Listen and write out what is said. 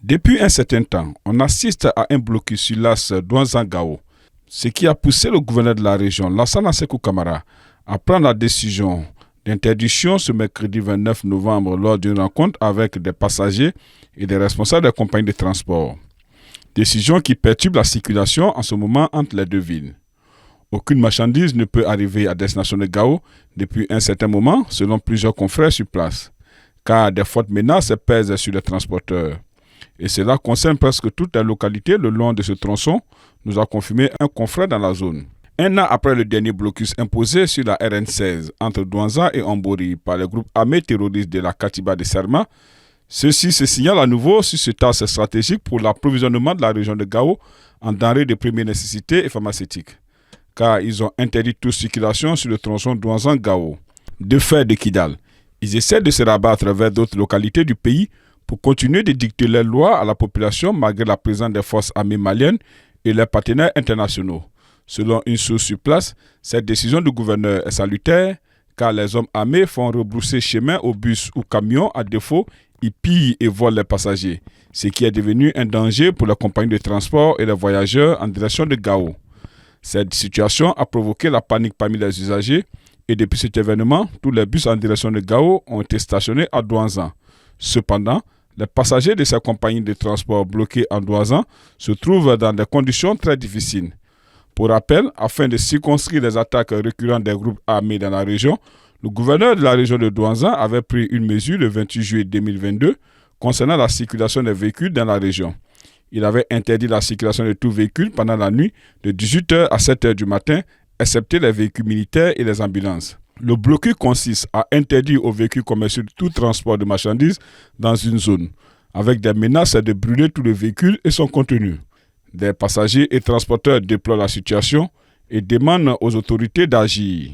Depuis un certain temps, on assiste à un blocus sur l'as Douansangao, ce qui a poussé le gouverneur de la région, Lassana Sekou Kamara, à prendre la décision d'interdiction ce mercredi 29 novembre lors d'une rencontre avec des passagers et des responsables des compagnies de transport. Décision qui perturbe la circulation en ce moment entre les deux villes. Aucune marchandise ne peut arriver à destination de Gao depuis un certain moment, selon plusieurs confrères sur place, car des fortes menaces pèsent sur les transporteurs. Et cela concerne presque toutes les localités le long de ce tronçon, nous a confirmé un confrère dans la zone. Un an après le dernier blocus imposé sur la RN16 entre Douanza et Ambori par le groupe armé terroriste de la Katiba de Serma, ceux-ci se signalent à nouveau sur ce axe stratégique pour l'approvisionnement de la région de Gao en denrées de première nécessité et pharmaceutiques, car ils ont interdit toute circulation sur le tronçon Douanza-Gao. De fait de Kidal, ils essaient de se rabattre vers d'autres localités du pays pour continuer de dicter leurs lois à la population malgré la présence des forces armées maliennes et leurs partenaires internationaux. Selon une source sur place, cette décision du gouverneur est salutaire car les hommes armés font rebrousser chemin aux bus ou camions, à défaut, ils pillent et volent les passagers, ce qui est devenu un danger pour les compagnies de transport et les voyageurs en direction de Gao. Cette situation a provoqué la panique parmi les usagers et depuis cet événement, tous les bus en direction de Gao ont été stationnés à Douanza. Cependant, les passagers de ces compagnies de transport bloquées en Douanza se trouvent dans des conditions très difficiles. Pour rappel, afin de circonscrire les attaques récurrentes des groupes armés dans la région, le gouverneur de la région de Douanza avait pris une mesure le 28 juillet 2022 concernant la circulation des véhicules dans la région. Il avait interdit la circulation de tout véhicule pendant la nuit de 18h à 7h du matin, excepté les véhicules militaires et les ambulances. Le blocus consiste à interdire aux véhicules commerciaux tout transport de marchandises dans une zone, avec des menaces de brûler tout le véhicule et son contenu. Des passagers et transporteurs déplorent la situation et demandent aux autorités d'agir.